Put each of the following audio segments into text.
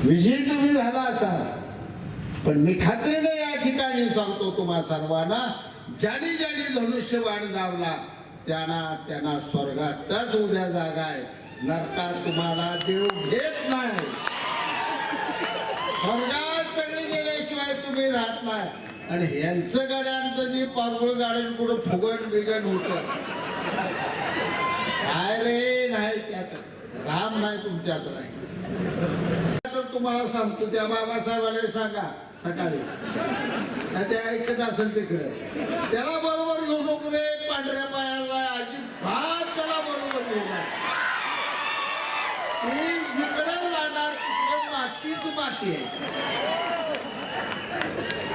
विजयी तुम्ही झाला असाल, पण मी खात्रीने या ठिकाणी सांगतो तुम्हा सर्वांना, ज्याने ज्याने धनुष्यबाण लावला त्यांना स्वर्गातच उद्या जागा आहे, नरकात तुम्हाला देव घेत नाही. स्वर्गात सगळे गेल्याशिवाय तुम्ही राहत नाही. आणि ह्यांचं गाड्यांचं जे पारगुळ गाड्यां पुढे फुगण बिगण होत काय रे, नाही त्यात राम नाही, तुमच्यात नाही. तर तुम्हाला सांगतो, त्या बाबासाहेबाला सांगा सकाळी, ते ऐकत असेल तिकडे, त्याला बरोबर घेऊ नको रे पांढऱ्या पायाला, अजिबात त्याला बरोबर घेऊ नका. ती जिकडे जाणार तिकडे मातीच माती आहे.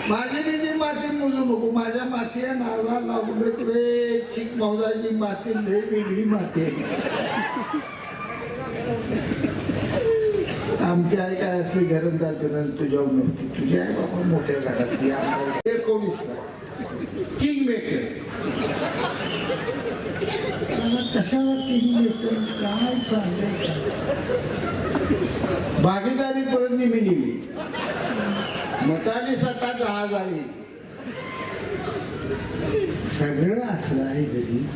माझी मी जी माती मोजू नको, माझ्या माती आहे नारळा लागून रे चिक मौदाची माती लय वेगळी माती आहे. आमची आई काय असली घरंदाज तुझ्यावर नव्हती, तुझी आई बाबा मोठ्या घरातली. 19 किंग मेकर. कशाला किंग मेकर, काय चाललंय? भागीदारी पर्यंत नेहमी मताली 7-10 झाली, सगळं असलं आहे. घडी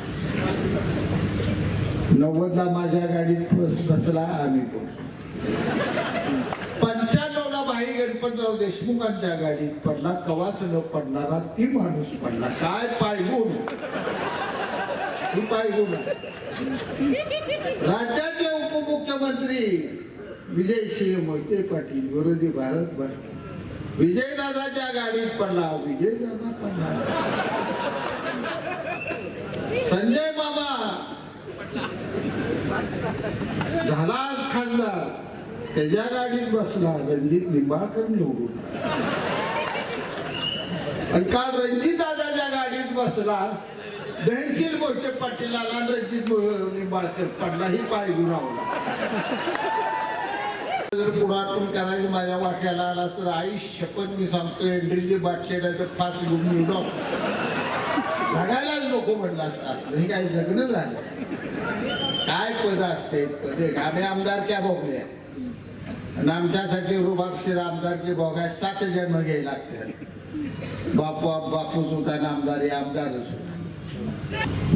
90ला माझ्या गाडीत बसला आम्ही बोललो. 95ला भाई गणपतराव देशमुखांच्या गाडीत पडला, कवाच न पडणारा ती माणूस पडला. काय पायगुण, ही पायगुण. राज्याचे उपमुख्यमंत्री विजयसिंह मोहिते पाटील, विरोधी भारतभर विजयदादाच्या गाडीत पडला, विजयदादा पडला. संजय बाबा झाला खासदार, त्याच्या गाडीत बसला रणजित निंबाळकर निवडून. आणि काल रणजित दादाच्या गाडीत बसला धैर्यशील मोहिते पाटील आला, रणजित निंबाळकर पडला. ही पाय गुणावला. जर पुढातून करायची माझ्या वाट्याला आलास तर आई शपथ मी सांगतो, एंड्रीची बाटली नाही तर फास्ट घेऊन निवडो, जगायलाच नको म्हणलं असतं. हे काय जगणं झालं? काय पद असते, पदे आम्ही आमदार क्या भोगले, आणि आमच्यासाठी रुबाबशीर आमदारची भोगाय 7 जन्म घ्यायला लागते. बापूच होता ना आमदार, हे आमदारच होता.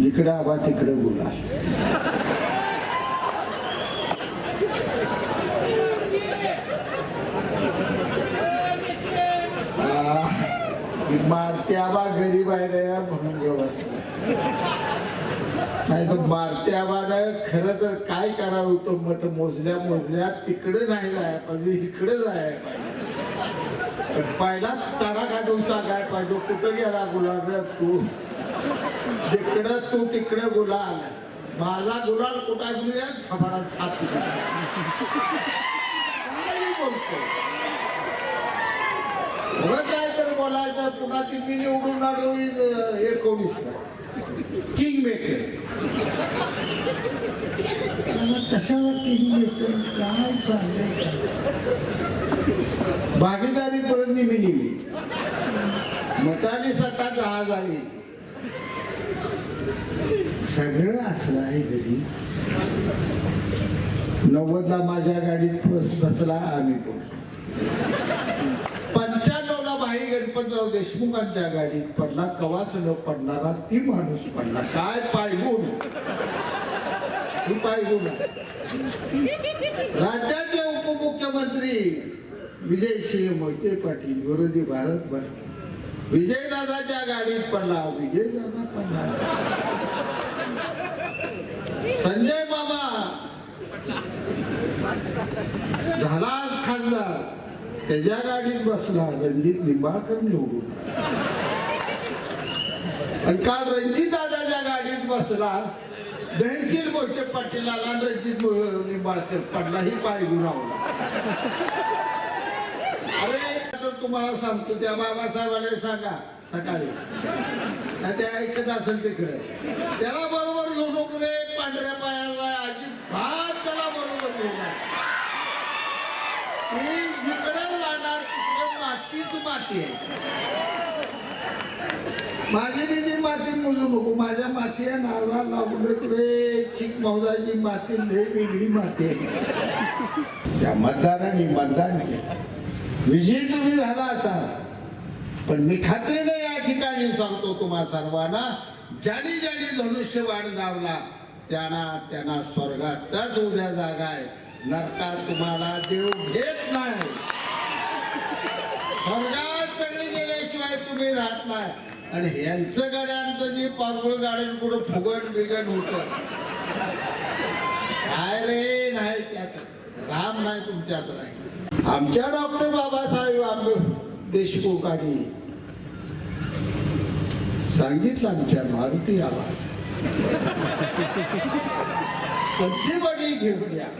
जिकडे आबा तिकडे बोला. मारते आबा गरीब आहे रे म्हणून व्यवस्था, नाही तर मारते आबानं खरं तर काय करावं होतं, मत मोजल्या तिकडे नाही जाय पाहिजे, इकडे जाय पाहिजे. पहिला तडा काढून सांगाय पाहिजे, कुठं गेला गुलाल तू, जिकडं तू तिकडे गुलाल, माझा गुलाल कुठं छपाडा छाप काय बोलतो. काय तर बोलायचं. पुन्हा ती मी निवडून आलो 19ला किंग मेकर. कशाला किंग मेकर, काय चाललंय? भागीदारी पर्यंत नेहमी मताली 7-10 झाली, सगळं असलं आहे. घडी 90ला माझ्या गाडीत बसला आम्ही बोललो. 95ला भाई गणपतराव देशमुखांच्या गाडीत पडला, कवाच न पडणारा ती माणूस पडला. काय पायगुण, ही पायगुण. राज्याचे उपमुख्यमंत्री विजयसिंह मोहिते पाटील, विरोधी भारतभर विजयदादाच्या गाडीत पडला, विजयदादा पडला. संजय बाबा झाला खासदार, त्याच्या गाडीत बसला रणजित निंबाळकर निवडून. आणि काल रणजित दादाच्या गाडीत बसला धैर्यशील मोहिते पाटील आला, रणजित निंबाळकर पडला. ही पाय गुणावला. अरे तर तुम्हाला सांगतो, त्या बाबासाहेबाला सांगा सकाळी, ते ऐकत असेल तिकडे, त्याला बरोबर घेऊ नको रे पांढऱ्या पायाला, अजिबात त्याला बरोबर घेऊ नका. ती जिकडे जाणार तिकडे मातीच माती आहे. माझी बिजी माती मोजू नको, माझ्या माती या नाला लागून रे चिक मौदाची माती लय वेगळी माती आहे. त्या मतदारांनी मतदान केलं, विजयी तुम्ही झाला असा, पण मी खात्रीने या ठिकाणी सांगतो तुम्हा सर्वांना, ज्यांनी ज्यांनी धनुष्यबाण लावला त्यांना स्वर्गातच उद्या जागा आहे, नरकात तुम्हाला देव घेत नाही. स्वर्गात सगळी गेल्याशिवाय तुम्ही राहत नाही. आणि ह्यांचं गाड्यांचं जे पारगुळ गाड्यां पुढे फुगण बिगण होत काय रे, नाही त्यात राम नाही तुमच्यात नाही. आमच्या डॉक्टर बाबासाहेब देशमुखांनी सांगितलं, आमच्या मारुती आवाज संजीवनी घेऊन या.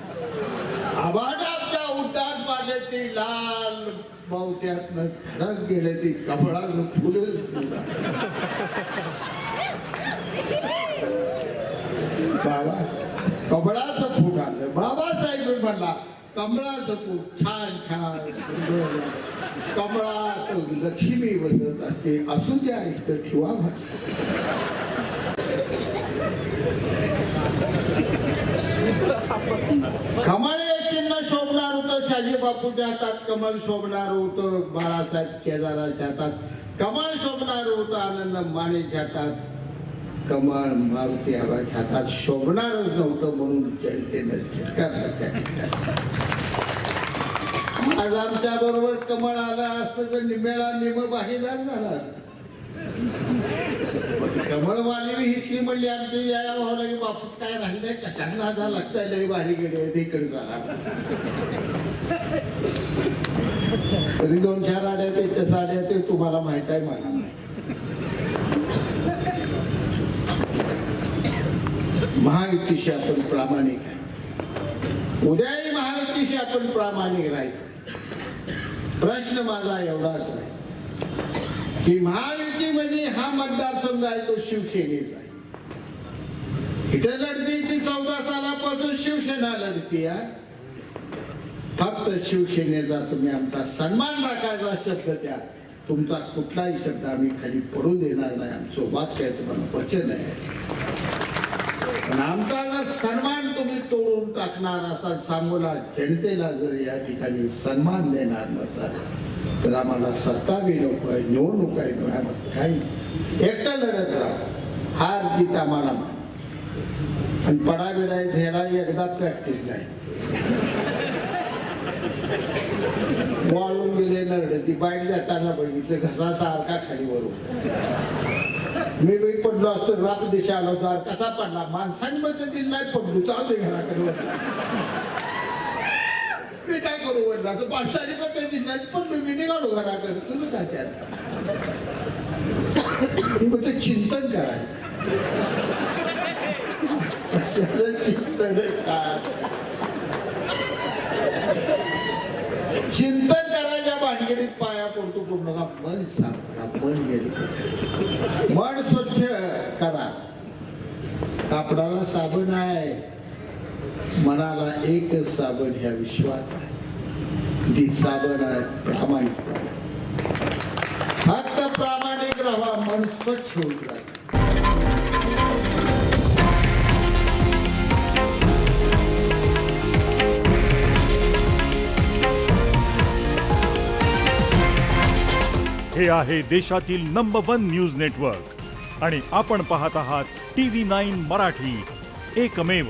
आबादाच्या उड्डाण पाले ते लाल बावट्यातनं धडक गेले, ते कमळाचं फुलं बाबा कमळाचं फूल आणलं. बाबासाहेब म्हणला कमळाचं फूल छान छान सुंदर, कमळात लक्ष्मी बसत असते, असू द्या इथं ठेवा. कमळ हे चिन्ह शोभणार होतं शहाजी बापूच्या हातात, कमळ शोभणार होतं बाळासाहेब केदाराच्या हातात, कमळ शोभणार होतं आनंद मानेच्या हातात, कमळ मारुती आबाच्या हातात शोभणारच नव्हतं, म्हणून जनतेनं चिटकारलं त्या ठिकाणी. आज आमच्या बरोबर कमळ आला असतं तर निमेला निम बाहीदार झाला असत. कमळवाली हितली म्हणली आमची या भावला की बापूत काय राहिलंय, कशाला नादा लागताय, लय भारी गेले तिकडे झाला. तरी 2-4 आड्या ते साड्या ते तुम्हाला माहित आहे, मला नाही. महायुतीशी आपण प्रामाणिक आहे, उद्याही महायुतीशी आपण प्रामाणिक राहायचं. प्रश्न माझा एवढाच आहे की महायुतीमध्ये हा मतदारसंघ आहे तो शिवसेनेचा आहे. इथे लढती ती 14 सालापासून शिवसेना लढती आहे. फक्त शिवसेनेचा तुम्ही आमचा सन्मान राखायचा शब्द द्या, तुमचा कुठलाही शब्द आम्ही खाली पडू देणार नाही. आमचं वाक्य तुम्हाला वचन आहे. पण आमचा जर सन्मान तुम्ही तोडून टाकणार असाल, सांगोला जनतेला जर या ठिकाणी सन्मान देणार नसाल, तर आम्हाला सत्ता बी नको आहे, निवडणूक आहे, काही एकटं लढत राहा, हार जीत आम्हाला मान. आणि पडाबिडा ह्याला एकदा प्रॅक्टिस नाही, वाळून गेले नरडती, बाईट जाताना बघितलं घसा सारखा खाली वरून. मी बाई पडलो असतो, रात दिशा आलो तर कसा पडला, माणसांनी पद्धतीने नाही पडलो, चालते घराकडे वडला. मी काय करू वडला तर माणसांनी पद्धतीने नाही पडलो, मी निघालो घराकडे. तुझं काय त्यात मी चिंतन करायचं, चिंतन काय चिंतन करायच्या भानगडीत पाया पडतो पूर्ण का. मन साफ करा, मन गेले, मन स्वच्छ करा. कापडाला साबण आहे, मनाला एकच साबण ह्या विश्वात आहे, ती साबण आहे प्रामाणिकपणा. फक्त प्रामाणिक राहा, मन स्वच्छ होऊन राहा. हे आहे देशातील नंबर 1 न्यूज नेटवर्क आणि आपण पाहत आहात TV9 मराठी, एकमेव.